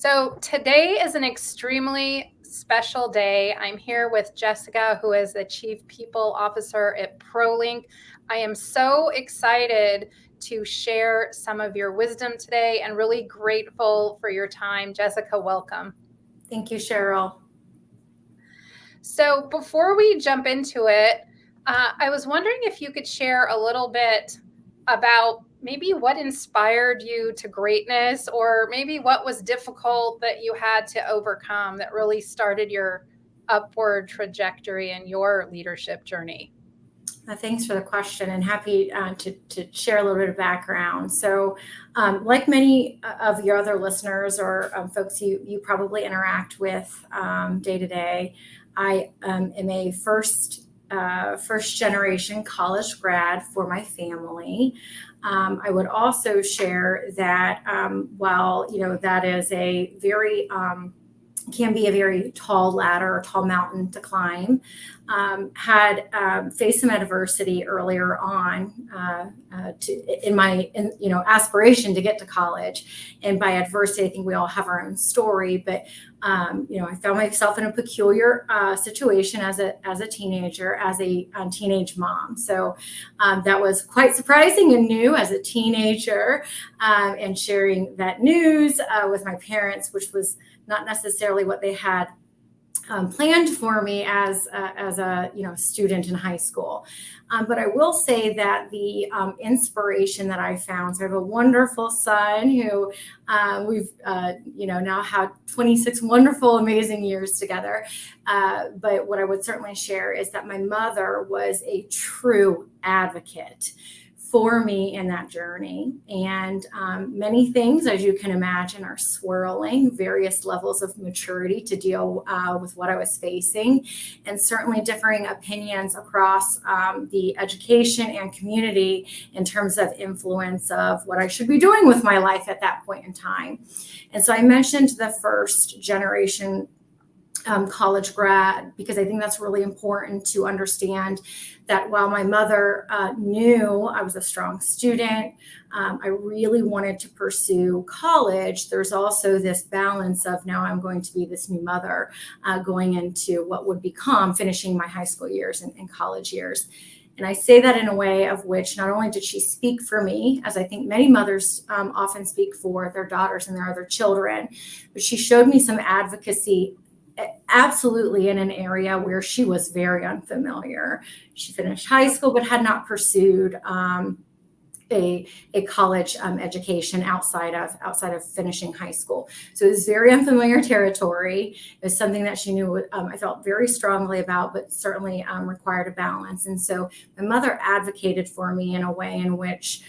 So today is an extremely special day. I'm here with Jessica, who is the Chief People Officer at Prolink. I am so excited to share some of your wisdom today and really grateful for your time. Jessica, welcome. Thank you, Sheryl. So before we jump into it, I was wondering if you could share a little bit about maybe what inspired you to greatness, or maybe what was difficult that you had to overcome that really started your upward trajectory in your leadership journey. Thanks for the question, and happy to share a little bit of background. So, like many of your other listeners or folks you probably interact with day to day, I am a first generation college grad for my family. I would also share that while that is a very can be a very tall ladder or tall mountain to climb. Had faced some adversity earlier on in my aspiration to get to college, and by adversity, I think we all have our own story. But I found myself in a peculiar situation as a teenager, as a teenage mom. So that was quite surprising and new as a teenager, and sharing that news with my parents, which was not necessarily what they had planned for me as a student in high school. But I will say that the inspiration that I found. So I have a wonderful son who we've now had 26 wonderful, amazing years together. But what I would certainly share is that my mother was a true advocate for me in that journey. And many things, as you can imagine, are swirling, various levels of maturity to deal with what I was facing, and certainly differing opinions across the education and community in terms of influence of what I should be doing with my life at that point in time. And so I mentioned the first generation college grad, because I think that's really important to understand that while my mother knew I was a strong student, I really wanted to pursue college. There's also this balance of now I'm going to be this new mother going into what would become finishing my high school years and college years. And I say that in a way of which not only did she speak for me, as I think many mothers often speak for their daughters and their other children, but she showed me some advocacy absolutely in an area where she was very unfamiliar. She finished high school but had not pursued a college education outside of finishing high school. So it was very unfamiliar territory. It was something that she knew I felt very strongly about, but certainly required a balance. And so my mother advocated for me in a way in which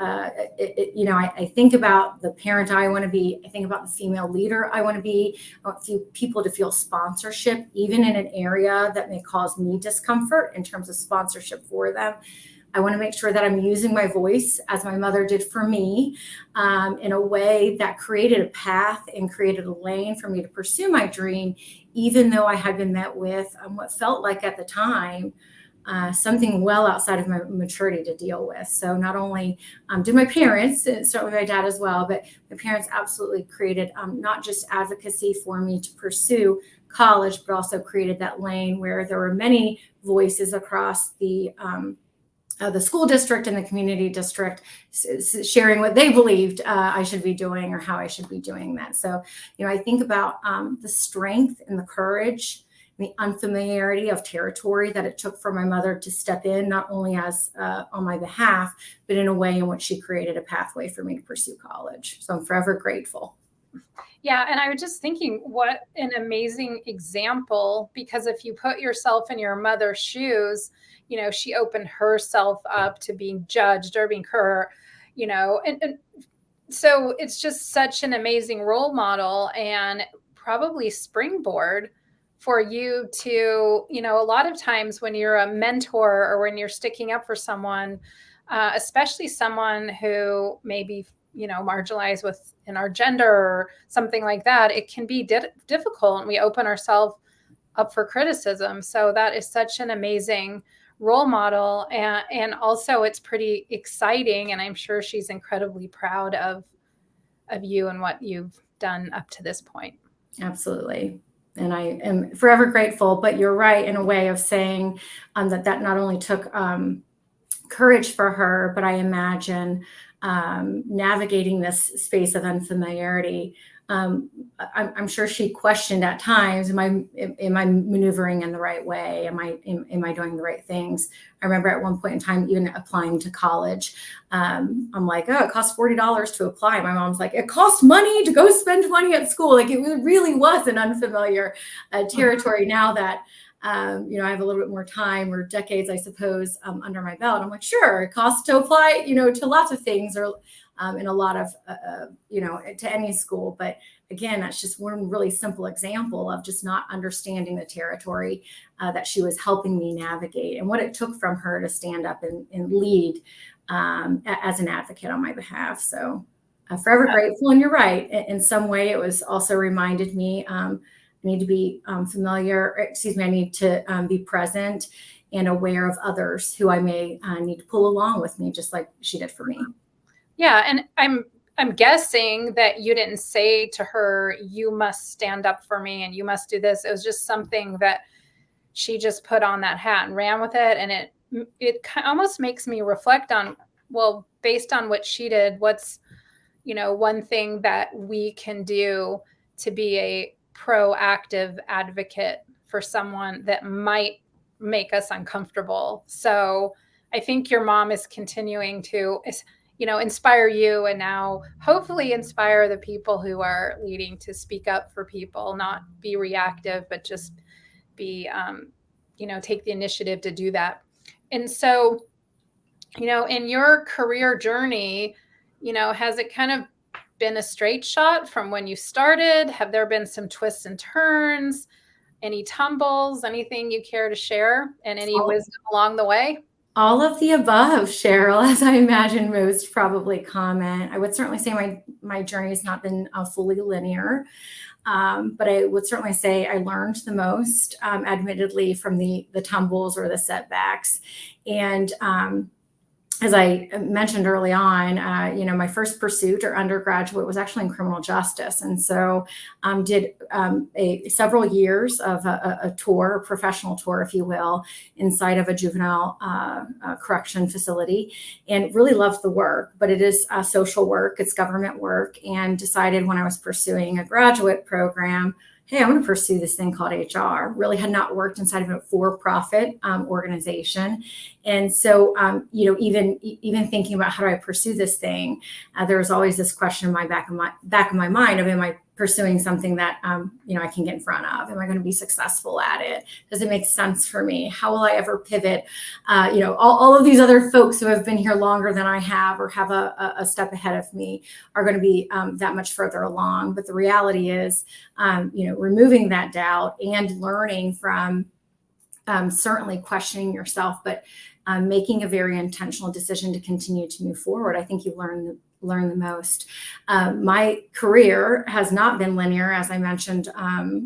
I think about the parent I want to be. I think about the female leader I want to be. I want people to feel sponsorship, even in an area that may cause me discomfort in terms of sponsorship for them. I want to make sure that I'm using my voice, as my mother did for me, in a way that created a path and created a lane for me to pursue my dream, even though I had been met with what felt like at the time something well outside of my maturity to deal with. So not only did my parents, certainly my dad as well, but my parents absolutely created not just advocacy for me to pursue college, but also created that lane where there were many voices across the school district and the community district sharing what they believed I should be doing or how I should be doing that. So, I think about the strength and the courage, the unfamiliarity of territory that it took for my mother to step in, not only as on my behalf, but in a way in which she created a pathway for me to pursue college. So I'm forever grateful. Yeah, and I was just thinking, what an amazing example, because if you put yourself in your mother's shoes, she opened herself up to being judged or being her, and so it's just such an amazing role model and probably springboard for you to, a lot of times when you're a mentor or when you're sticking up for someone, especially someone who may be, marginalized in our gender or something like that, it can be difficult, and we open ourselves up for criticism. So that is such an amazing role model. And also it's pretty exciting. And I'm sure she's incredibly proud of you and what you've done up to this point. Absolutely. And I am forever grateful, but you're right in a way of saying that not only took courage for her, but I imagine navigating this space of unfamiliarity. I'm sure she questioned at times, am I maneuvering in the right way? Am I doing the right things? I remember at one point in time, even applying to college, I'm like, oh, it costs $40 to apply. My mom's like, it costs money to go spend money at school. Like, it really was an unfamiliar territory. Now that I have a little bit more time or decades, I suppose, under my belt, I'm like, sure, it costs to apply, to lots of things, or in a lot of, to any school. But again, that's just one really simple example of just not understanding the territory that she was helping me navigate, and what it took from her to stand up and lead as an advocate on my behalf. So forever grateful. And you're right. In some way, it was also reminded me, I need to be I need to be present and aware of others who I may need to pull along with me, just like she did for me. Yeah. And I'm guessing that you didn't say to her, you must stand up for me and you must do this. It was just something that she just put on that hat and ran with it. And it almost makes me reflect on, well, based on what she did, what's, one thing that we can do to be a proactive advocate for someone that might make us uncomfortable. So I think your mom is continuing to, inspire you, and now hopefully inspire the people who are leading to speak up for people, not be reactive, but just be, take the initiative to do that. And so, in your career journey, has it kind of been a straight shot from when you started? Have there been some twists and turns, any tumbles, anything you care to share, and any wisdom along the way? All of the above, Sheryl, as I imagine most probably comment. I would certainly say my journey has not been fully linear, but I would certainly say I learned the most, admittedly, from the tumbles or the setbacks. And as I mentioned early on, my first pursuit or undergraduate was actually in criminal justice. And so did several years of a tour, a professional tour, if you will, inside of a juvenile correction facility, and really loved the work. But it is social work, it's government work, and decided when I was pursuing a graduate program, hey, I want to pursue this thing called HR. Really had not worked inside of a for-profit organization. And so, even thinking about how do I pursue this thing, there was always this question in my back of my mind of, am I pursuing something that, I can get in front of? Am I going to be successful at it? Does it make sense for me? How will I ever pivot? All of these other folks who have been here longer than I have, or have a step ahead of me, are going to be that much further along. But the reality is, removing that doubt and learning from certainly questioning yourself, but making a very intentional decision to continue to move forward. I think you learn the most. My career has not been linear, as I mentioned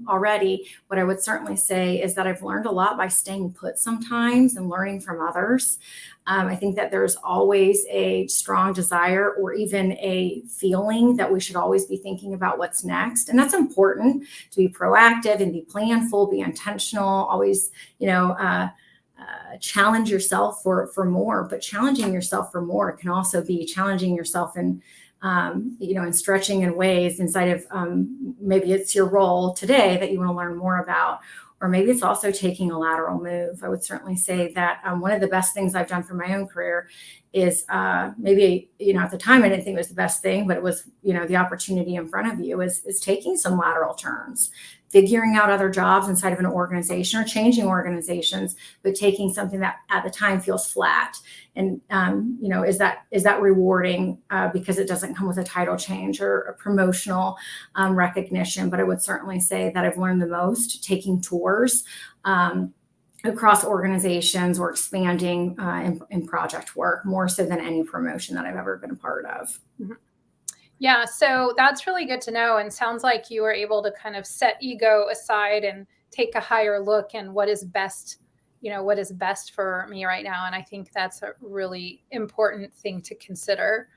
already. What I would certainly say is that I've learned a lot by staying put sometimes and learning from others. I think that there's always a strong desire, or even a feeling, that we should always be thinking about what's next. And that's important, to be proactive and be planful, be intentional, always, challenge yourself for more. But challenging yourself for more can also be challenging yourself in stretching in ways inside of maybe it's your role today that you want to learn more about, or maybe it's also taking a lateral move. I would certainly say that one of the best things I've done for my own career is maybe, at the time I didn't think it was the best thing, but it was, the opportunity in front of you is taking some lateral turns, figuring out other jobs inside of an organization, or changing organizations, but taking something that at the time feels flat. And, is that rewarding because it doesn't come with a title change or a promotional recognition? But I would certainly say that I've learned the most taking tours across organizations, or expanding in project work, more so than any promotion that I've ever been a part of. Mm-hmm. Yeah, so that's really good to know. And sounds like you were able to kind of set ego aside and take a higher look and what is best, what is best for me right now. And I think that's a really important thing to consider.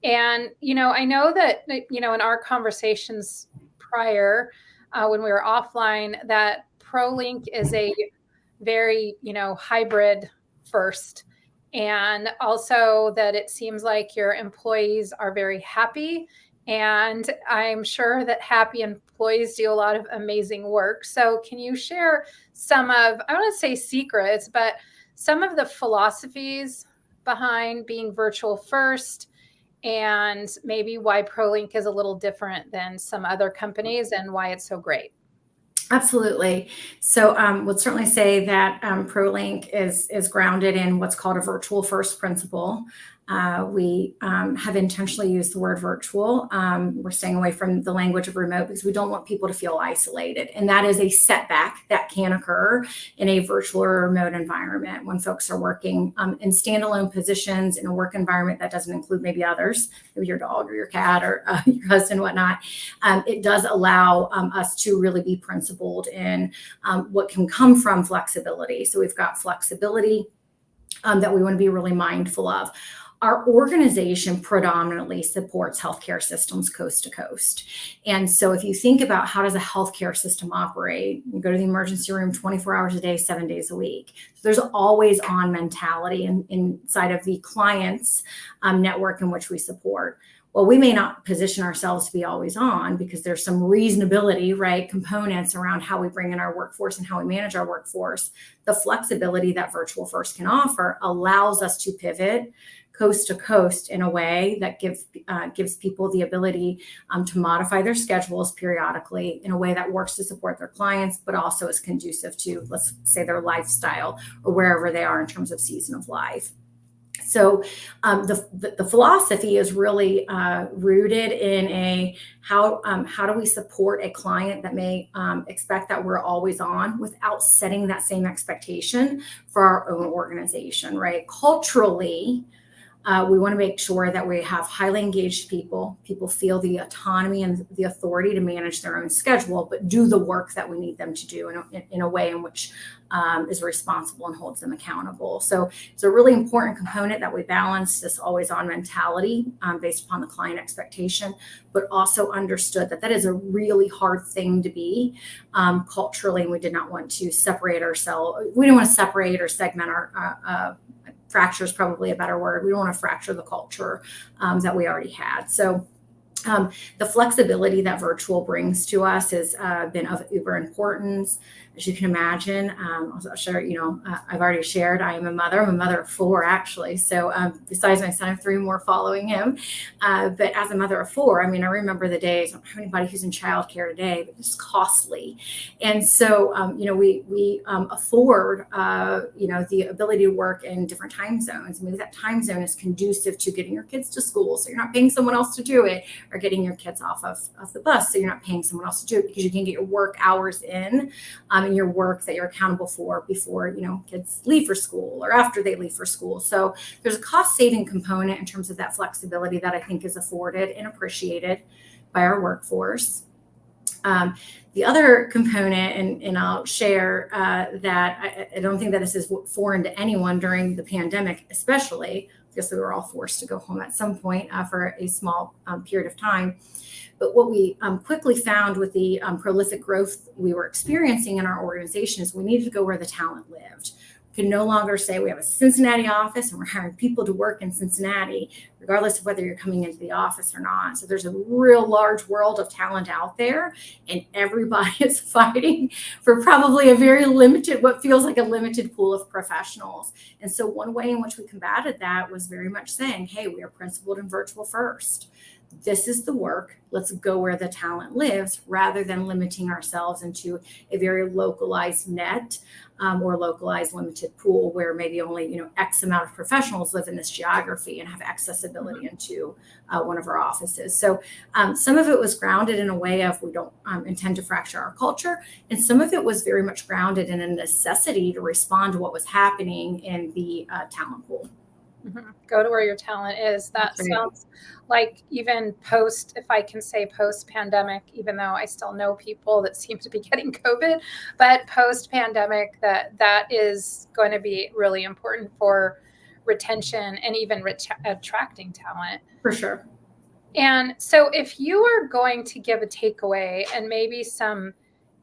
And, I know that, in our conversations prior, when we were offline, that Prolink is a very, hybrid first. And also that it seems like your employees are very happy. And I'm sure that happy employees do a lot of amazing work. So can you share some of, I want to say secrets, but some of the philosophies behind being virtual first, and maybe why Prolink is a little different than some other companies and why it's so great? Absolutely. So would certainly say that Prolink is grounded in what's called a virtual first principle. We have intentionally used the word virtual. We're staying away from the language of remote because we don't want people to feel isolated. And that is a setback that can occur in a virtual or remote environment when folks are working in standalone positions in a work environment that doesn't include maybe others, maybe your dog or your cat or your husband, whatnot. It does allow us to really be principled in what can come from flexibility. So we've got flexibility that we want to be really mindful of. Our organization predominantly supports healthcare systems coast to coast. And so if you think about how does a healthcare system operate, you go to the emergency room 24 hours a day, 7 days a week. So there's always on mentality inside of the client's network in which we support. Well, we may not position ourselves to be always on because there's some reasonability, right, components around how we bring in our workforce and how we manage our workforce. The flexibility that virtual first can offer allows us to pivot coast to coast in a way that gives people the ability to modify their schedules periodically in a way that works to support their clients, but also is conducive to, let's say, their lifestyle or wherever they are in terms of season of life. So the philosophy is really rooted in how do we support a client that may expect that we're always on without setting that same expectation for our own organization, right? Culturally, we want to make sure that we have highly engaged people. People feel the autonomy and the authority to manage their own schedule, but do the work that we need them to do in a way in which is responsible and holds them accountable. So it's a really important component that we balance this always on mentality based upon the client expectation, but also understood that that is a really hard thing to be culturally. And we did not want to separate ourselves. We didn't want to separate or segment our fracture is probably a better word. We don't want to fracture the culture that we already had. So the flexibility that virtual brings to us has been of uber importance. As you can imagine, I'll share, I've already shared, I am a mother. I'm a mother of 4, actually. So besides my son, I have 3 more following him. But as a mother of 4, I mean, I remember the days, I don't have anybody who's in childcare today, but it's costly. And so, we afford, the ability to work in different time zones. Maybe that time zone is conducive to getting your kids to school, so you're not paying someone else to do it, or getting your kids off of the bus, so you're not paying someone else to do it, because you can get your work hours in and your work that you're accountable for before kids leave for school or after they leave for school. So there's a cost saving component in terms of that flexibility that I think is afforded and appreciated by our workforce. The other component, and I'll share that I don't think that this is foreign to anyone during the pandemic, especially because we were all forced to go home at some point for a small period of time. But what we quickly found with the prolific growth we were experiencing in our organization is we needed to go where the talent lived. We can no longer say we have a Cincinnati office and we're hiring people to work in Cincinnati, regardless of whether you're coming into the office or not. So there's a real large world of talent out there, and everybody is fighting for probably a very limited, what feels like a limited pool of professionals. And so one way in which we combated that was very much saying, hey, we are principled and virtual first. This is the work. Let's go where the talent lives, rather than limiting ourselves into a very localized net or localized limited pool where maybe only X amount of professionals live in this geography and have accessibility into one of our offices. So some of it was grounded in a way of we don't intend to fracture our culture, and some of it was very much grounded in a necessity to respond to what was happening in the talent pool. Mm-hmm. Go to where your talent is. That That's right. sounds like even post, if I can say post pandemic, even though I still know people that seem to be getting COVID, but post pandemic, that is going to be really important for retention and even attracting talent. For sure. And so if you are going to give a takeaway and maybe some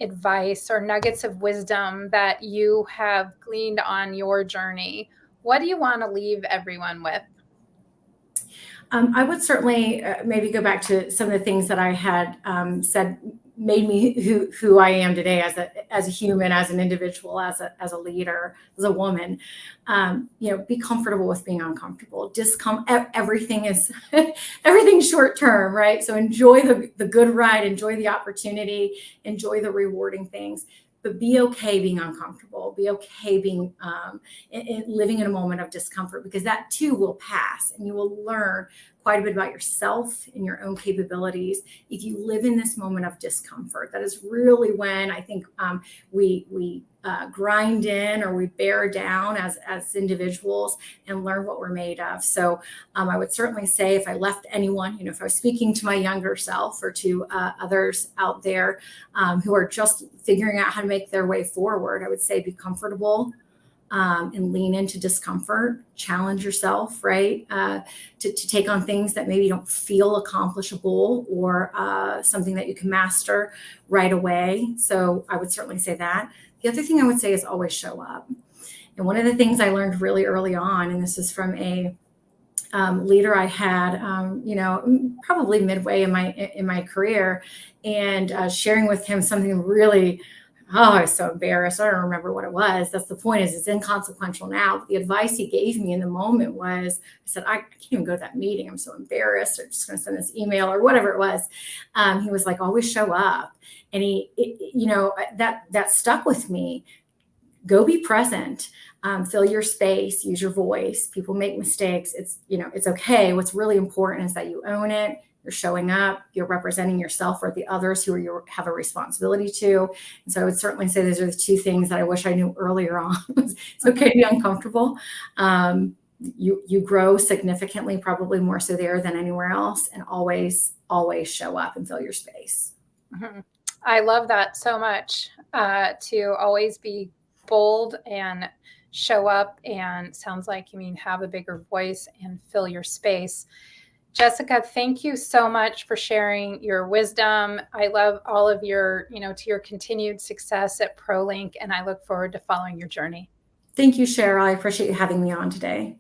advice or nuggets of wisdom that you have gleaned on your journey, what do you want to leave everyone with? I would certainly maybe go back to some of the things that I had said made me who I am today as a human, as an individual, as a leader, as a woman. Be comfortable with being uncomfortable. Everything is everything's short term, right? So enjoy the good ride, enjoy the opportunity, enjoy the rewarding things. But be okay being uncomfortable. Be okay being living in a moment of discomfort, because that too will pass, and you will learn quite a bit about yourself and your own capabilities if you live in this moment of discomfort. That is really when I think we grind in, or we bear down as individuals, and learn what we're made of. So I would certainly say, if I left anyone, if I was speaking to my younger self, or to others out there who are just figuring out how to make their way forward, I would say be comfortable. And lean into discomfort, challenge yourself, right? To take on things that maybe don't feel accomplishable, or something that you can master right away. So I would certainly say that. The other thing I would say is always show up. And one of the things I learned really early on, and this is from a leader I had, probably midway in my career, and sharing with him something really, I was so embarrassed. I don't remember what it was. That's the point, is it's inconsequential now. But the advice he gave me in the moment was, I said, I can't even go to that meeting. I'm so embarrassed. I'm just going to send this email, or whatever it was. He was like, always show up. And that stuck with me. Go be present. Fill your space, use your voice. People make mistakes. It's okay. What's really important is that you own it. You're showing up, you're representing yourself or the others who you have a responsibility to. And so I would certainly say those are the two things that I wish I knew earlier on. It's okay to be uncomfortable. You grow significantly, probably more so there than anywhere else, and always show up and fill your space. Mm-hmm. I love that so much, to always be bold and show up, and sounds like you mean have a bigger voice and fill your space. Jessica, thank you so much for sharing your wisdom. I love all of your, to your continued success at Prolink, and I look forward to following your journey. Thank you, Sheryl. I appreciate you having me on today.